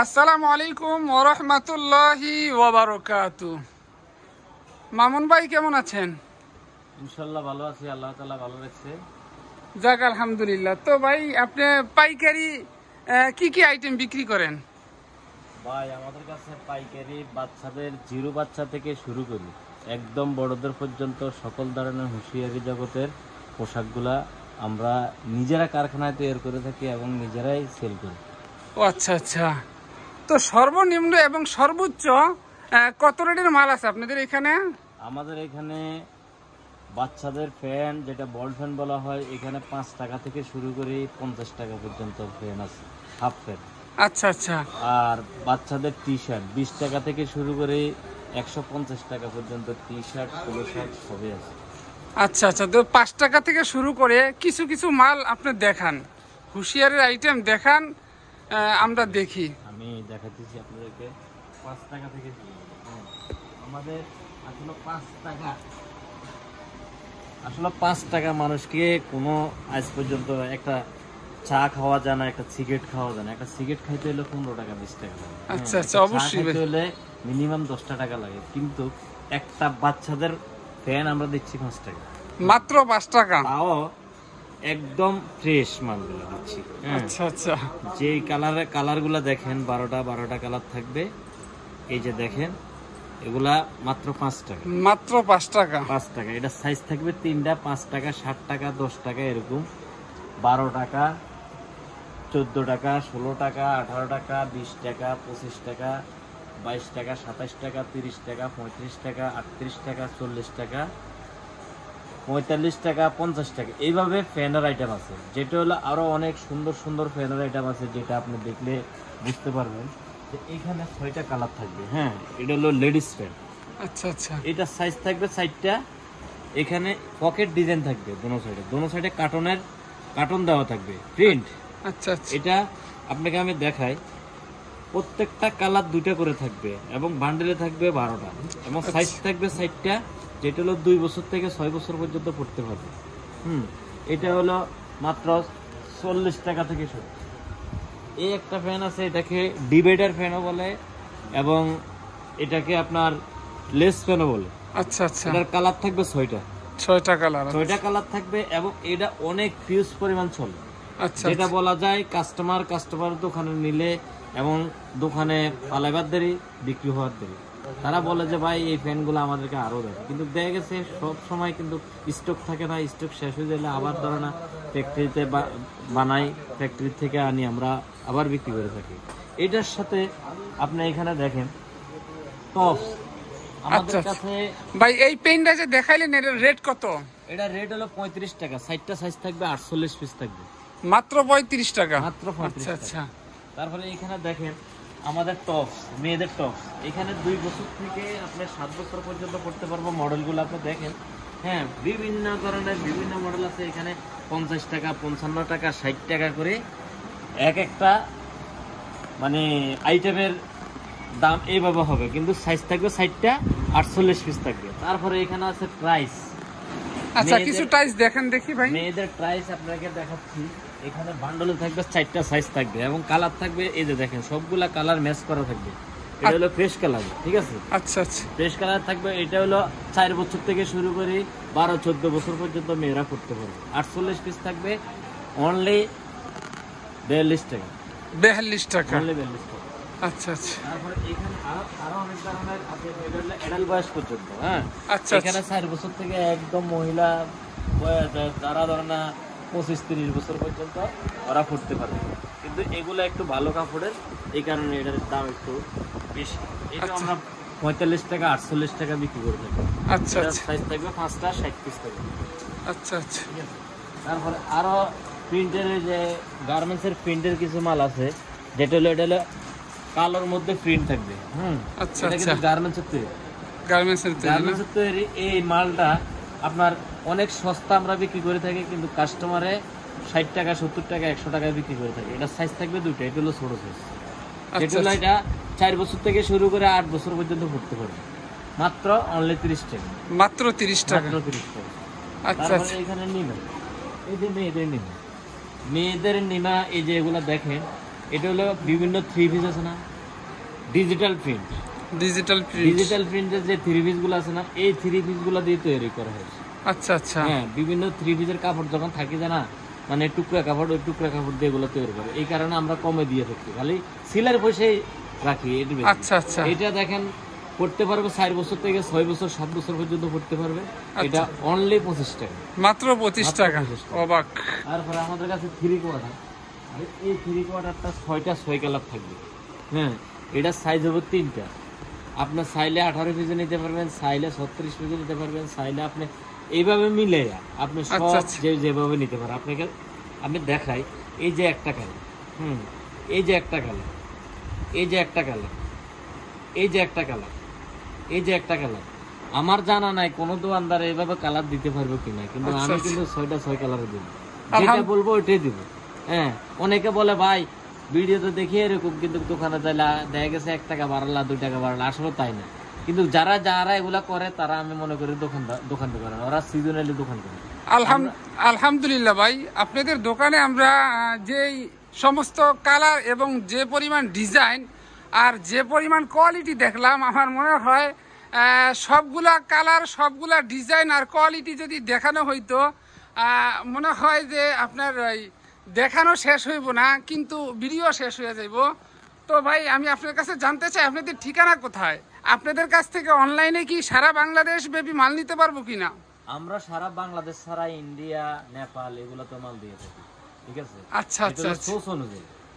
আসসালামু আলাইকুম ওয়া রাহমাতুল্লাহি ওয়া বারাকাতুহু। মামুন ভাই কেমন আছেন? ইনশাআল্লাহ ভালো আছি, আল্লাহ তাআলা ভালো রাখছে। যাক আলহামদুলিল্লাহ। তো ভাই আপনি পাইকারি কি কি আইটেম বিক্রি করেন? ভাই আমাদের কাছে পাইকারি বাচ্চাদের জিরো বাচ্চা থেকে শুরু করি একদম বড়দের পর্যন্ত সকল ধরনের হুঁশিয়ারি জগতের পোশাকগুলা আমরা নিজেরা কারখানায় তৈরি করে থাকি এবং নিজেরাই সেল করি। ও আচ্ছা আচ্ছা। তো সর্বনিম্ন এবং সর্বোচ্চ কত রেটের মাল আছে আপনাদের এখানে? আমাদের এখানে বাচ্চাদের ফ্যান, যেটা বল ফ্যান বলা হয়, এখানে 5 টাকা থেকে শুরু করে 50 টাকা পর্যন্ত ফ্যান আছে, হাফ ফ্যান। আচ্ছা আচ্ছা। আর বাচ্চাদের টি শার্ট 20 টাকা থেকে শুরু করে 150 টাকা পর্যন্ত টি শার্ট, পোলো শার্ট সবই আছে। আচ্ছা আচ্ছা। তো 5 টাকা থেকে শুরু করে কিছু কিছু মাল আপনি দেখান, হুঁশিয়ারের আইটেম দেখান, আমরা দেখি। আমি দেখাতেছি আপনাদেরকে 5 টাকা থেকে শুরু করে। আমাদের আসলে 5 টাকা মানুষকে কোনো আজ পর্যন্ত একটা চা খাওয়া যায় না, একটা সিগারেট খাওয়া যায় না। একটা সিগারেট খাইতে হলে 15 টাকা 20 টাকা লাগে। আচ্ছা আচ্ছা, অবশ্যই হলে মিনিমাম 10টা টাকা লাগে, কিন্তু একটা বাচ্চাদের ফ্যান আমরা দিচ্ছি 5 টাকা, মাত্র 5 টাকা, তাও একদম ফ্রেশ মালগুলো দিচ্ছি। আচ্ছা আচ্ছা। যে কালারগুলো দেখেন 12টা কালার থাকবে, এই যে দেখেন এগুলা মাত্র 5 টাকা, মাত্র 5 টাকা। 5 টাকা। এটা সাইজ থাকবে 3টা, 5 টাকা, 60 টাকা, 10 টাকা, এরকম 12 টাকা, 14 টাকা, 16 টাকা, 18 টাকা, 20 টাকা, 25 টাকা, 22 টাকা, 27 টাকা, 30 টাকা, 35 টাকা, 38 টাকা, 40 টাকা, 45 টাকা, 50 টাকা। এইভাবে ফ্যানের আইটেম আছে, যেটা হলো আরো অনেক সুন্দর সুন্দর ফ্যানের আইটেম আছে, যেটা আপনি দেখলে বুঝতে পারবেন। এখানে 6টা কালার থাকবে। হ্যাঁ, এটা হলো লেডিস ফ্যান। আচ্ছা আচ্ছা। এটা সাইজ থাকবে 4টা। এখানে পকেট ডিজাইন থাকবে দোনো সাইডে কার্টন দেওয়া থাকবে, প্রিন্ট। আচ্ছা আচ্ছা। এটা আপনাকে আমি দেখাই, প্রত্যেকটা কালার 2টা করে থাকবে এবং বান্ডেলে থাকবে 12টা, এবং সাইজ থাকবে 4টা, যেটা হলো 2 বছর থেকে 6 বছর পর্যন্ত পড়তে পারবে। এটা হলো মাত্র 40 টাকা থেকে শুরু। এই একটা ফ্যান আছে, এটাকে ডিভাইডার ফ্যানও বলে এবং এটাকে আপনার লেস ফ্যানও বলে। আচ্ছা আচ্ছা। এটার কালার থাকবে 6টা, 6টা কালার, 6টা কালার থাকবে, এবং এটা অনেক ফিউজ পরিমাণ চলে। আচ্ছা। যেটা বলা যায় কাস্টমার দোকানে নিলে এবং দোকানে পালাইবার দেরি, বিক্রি হওয়ার দেরি, তারা বলে যে ভাই এই ফ্যানগুলো আমাদেরকে আরো দেয়, কিন্তু দেখা গেছে সব সময় কিন্তু স্টক থাকে না। স্টক শেষ হয়ে গেলে আবার ধরে না ফ্যাক্টরিতে বানাই, ফ্যাক্টরি থেকে আনি, আমরা আবার বিক্রি করে থাকি। এটার সাথে আপনি এখানে দেখেন টপস আমাদের কাছে। ভাই এই পেনটা যে দেখাইলেন, এর রেট কত? এটা রেট হলো 35 টাকা। 4টা সাইজ থাকবে, 48 পিস থাকবে, মাত্র 35 টাকা, মাত্র 35 আচ্ছা আচ্ছা। তারপরে এখানে দেখেন আমাদের টপস, মেয়েদের টপস। এখানে 2 বছর থেকে আপনার 7 বছর পর্যন্ত পড়তে পারবো। মডেলগুলো আপনি দেখেন, হ্যাঁ, বিভিন্ন ধরনের বিভিন্ন মডেল আছে। এখানে 50 টাকা, 55 টাকা, 60 টাকা করে এক একটা মানে আইটেমের দাম এইভাবে হবে, কিন্তু সাইজ থাকবে 4টা, 48 পিস থাকবে। তারপরে এখানে আছে প্রাইস। আচ্ছা, কিছু টাইস দেখেন দেখি ভাই। মেয়েদের প্রাইস আপনাকে দেখাচ্ছি। এখানে বান্ডলে থাকবে 4টা সাইজ থাকবে এবং কালার থাকবে, এই যে দেখেন সবগুলা কালার ম্যাচ করা থাকবে। এটা হলো ফ্রেশ কালার, ঠিক আছে? আচ্ছা আচ্ছা। ফ্রেশ কালার থাকবে। এটা হলো 4 বছর থেকে শুরু করে 12-14 বছর পর্যন্ত মেয়েরা করতে পারবে। 48 পিস থাকবে, অনলি 42 টাকা। 42 টাকা, অনলি 42 টাকা। আচ্ছা আচ্ছা। তারপরে এখানে আরো অনেক ধরনের আছে। এটা হলো অ্যাডাল্ট বয়স পর্যন্ত। হ্যাঁ, আচ্ছা। এখানে 4 বছর থেকে একদম মহিলা যারা ধরে না 25-30 বছর পর্যন্ত ওরা পড়তে পারবে, কিন্তু এগুলো একটু ভালো কাপড়ের, এই কারণে এটার দাম একটু বেশি। এটা আমরা 45 টাকা, 48 টাকা বিক্রি করে থাকি। আচ্ছা আচ্ছা। সাইজ থাকবে 5টা, 60 পিস থাকবে। আচ্ছা আচ্ছা। ঠিক আছে। তারপরে আরো প্রিন্টের, যে গার্মেন্টসের প্রিন্টের কিছু মাল আছে, যেটা হলো এটা হলো কালোর মধ্যে প্রিন্ট থাকবে। আচ্ছা এটা আচ্ছা। কিন্তু গার্মেন্টসের তৈরি, গার্মেন্টসের তৈরি। এই মালটা আপনার অনেক সস্তা আমরা বিক্রি করে থাকি, কিন্তু কাস্টমারে 60 টাকা, 70 টাকা, 100 টাকায় বিক্রি করে থাকি। এটা সাইজ থাকবে 2টা। এটা হলো ছোট সাইজ। এটা হলো এটা 4 বছর থেকে শুরু করে 8 বছর পর্যন্ত পড়তে পারবে, মাত্র অনলি 30 টাকা। মাত্র 30 টাকা, মাত্র 30 টাকা। আচ্ছা আচ্ছা। এখানে নিমা, এই যে মেয়েদের নিমা, এই যে এগুলা দেখেন এটা হলো বিভিন্ন থ্রি পিস আছে না, ডিজিটাল প্রিন্ট। ডিজিটাল ডিজিটাল প্রিন্টের যে থ্রি পিস গুলো আছে না, এই থ্রি পিস গুলো দিয়ে তৈরি করা হয়েছে। আচ্ছা আচ্ছা। হ্যাঁ, বিভিন্ন থ্রি পিসের কাপড় যখন থাকে না, মানে টুকরা কাপড়, ওই টুকরা কাপড় দিয়ে এগুলো তৈরি করে, এই কারণে আমরা কমে দিয়ে থাকি, খালি সিলার পয়সায় রাখি। আচ্ছা আচ্ছা। এটা দেখেন পড়তে পারবে 4 বছর থেকে 6 বছর 7 বছর পর্যন্ত পড়তে পারবে। এটা অনলি 25 টাকা, মাত্র 25 টাকা। অবাক। তারপরে আমাদের কাছে থ্রি কোয়ার্টার, এই থ্রি কোয়ার্টারটা 6টা 6 কালার থাকবে। হ্যাঁ, এটা সাইজ হবে 3টা। আপনার চাইলে 18 পিসে নিতে পারবেন, চাইলে 36 পিসে নিতে পারবেন, চাইলে আপনি এইভাবে মিলে আপনি সব যেভাবে নিতে পারেন। আপনাকে আমি দেখাই, এই যে একটা কালার, এই যে একটা কালার, এই যে একটা কালার, এই যে একটা কালার, এই যে একটা কালার। আমার জানা নাই কোন দোকানদার এইভাবে কালার দিতে পারবে কিনা, কিন্তু আমি কিন্তু 6টা 6 কালার দিব, যেটা বলবো ওইটাই দিব। হ্যাঁ, অনেকে বলে ভাই ভিডিওতে দেখি এরকম, কিন্তু দোকানে যাইলে দেখা গেছে 1 টাকা বাড়ালা 2 টাকা বাড়ালা, আসলে তাই না। কিন্তু যারা যারা এগুলা করে তারা আমি মনে করি দোকান করে না, ওরা সিজনালি দোকান করে। আলহামদুলিল্লাহ ভাই, আপনাদের দোকানে আমরা যে সমস্ত কালার এবং যে পরিমাণ ডিজাইন আর যে পরিমাণ কোয়ালিটি দেখলাম, আমার মনে হয় সবগুলা কালার, সবগুলা ডিজাইন আর কোয়ালিটি যদি দেখানো হইতো, মনে হয় যে আপনার দেখানো শেষ হইব না, কিন্তু ভিডিও শেষ হয়ে যাইব। তো ভাই আমি আপনার কাছে জানতে চাই, আপনাদের ঠিকানা কোথায়? আপনাদের কাছ থেকে অনলাইনে কি সারা বাংলাদেশ ব্যাপী মাল নিতে পারবো কিনা? আমরা সারা বাংলাদেশ ছাড়া ইন্ডিয়া, নেপাল এগুলো তো মাল দিয়ে থাকি, ঠিক আছে? আচ্ছা আচ্ছা।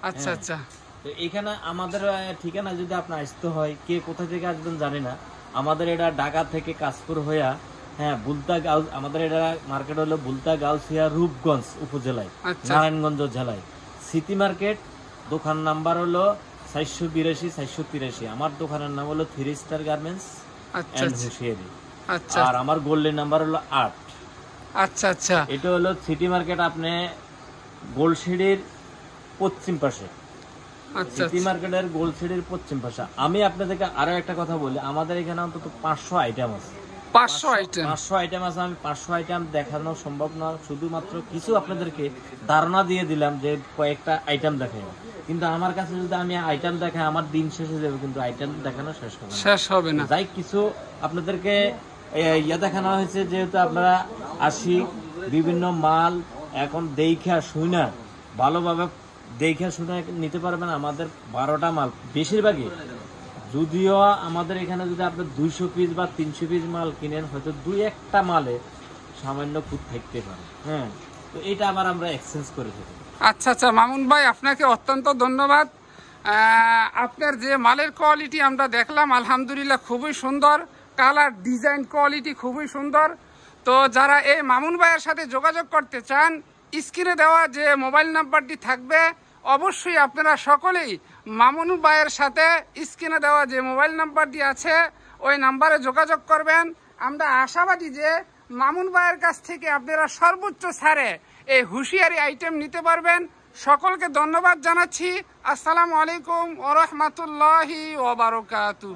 আচ্ছা আচ্ছা। তো এখানে আমাদের ঠিকানা যদি আপনার আসতে হয়, কে কোথা থেকে আসবেন জানি না। আমাদের এটা ঢাকা থেকে কাশপুর হইয়া, হ্যাঁ, বুলতা গাউস, আমাদের এটা মার্কেট হলো বুলতা গাউসিয়া, রূপগঞ্জ উপজেলায়, নারায়ণগঞ্জ জেলায়, সিটি মার্কেট। দোকান নাম্বার হলো 482 483। আমার দোকানের নাম হলো 3 স্টার গার্মেন্টস এন্ড হুশিয়ারি। আচ্ছা। আর আমার গোল্ডের নাম্বার হলো 8। আচ্ছা আচ্ছা। এটা হলো সিটি মার্কেট, আপনি গোলসিডির পশ্চিম পাশে। আচ্ছা। সিটি মার্কেটের গোলসিডির পশ্চিম পাশে। আমি আপনাদেরকে আরো একটা কথা বলি, আমাদের এখানে অন্তত 500 আইটেম আছে। 500 আইটেম আছে। আমি 500 আইটেম দেখানো সম্ভব না, শুধুমাত্র কিছু আপনাদেরকে ধারণা দিয়ে দিলাম যে কয়েকটা আইটেম দেখাই, কিন্তু আমার কাছে যদি আমি আইটেম দেখাই আমার দিন শেষ হয়ে যাবে, কিন্তু আইটেম দেখানো শেষ হবে না। যাই কিছু আপনাদেরকে দেখানো হয়েছে, যেহেতু আপনারা আসি বিভিন্ন মাল এখন দেখা শুনা ভালোভাবে দেখে শুনে নিতে পারবেন। আমাদের 12টা মাল বেশিরভাগই, যদিও আমাদের এখানে যদি আপনি 200 পিস বা 300 পিস মাল কিনেন, হয়তো 2-1টা মালে সামান্য খুঁত থাকতে পারে। হ্যাঁ, তো এটা আবার আমরা এক্সচেঞ্জ করে থাকি। আচ্ছা আচ্ছা মামুন ভাই, আপনাকে অত্যন্ত ধন্যবাদ। আপনার যে মালের কোয়ালিটি আমরা দেখলাম, আলহামদুলিল্লাহ খুবই সুন্দর, কালার ডিজাইন কোয়ালিটি খুবই সুন্দর। তো যারা এই মামুন ভাইয়ের সাথে যোগাযোগ করতে চান, স্ক্রিনে দেওয়া যে মোবাইল নাম্বারটি থাকবে, অবশ্যই আপনারা সকলেই মামুন ভাইয়ের সাথে স্ক্রিনে দেওয়া যে মোবাইল নাম্বারটি আছে ওই নাম্বারে যোগাযোগ করবেন। আমরা আশাবাদী যে মামুন ভাইয়ের কাছ থেকে আপনারা সর্বোচ্চ ছাড়ে এই হুঁশিয়ারি আইটেম নিতে পারবেন। সকলকে ধন্যবাদ জানাচ্ছি। আসসালামু আলাইকুম ওয়া রাহমাতুল্লাহি ওয়া বারাকাতুহু।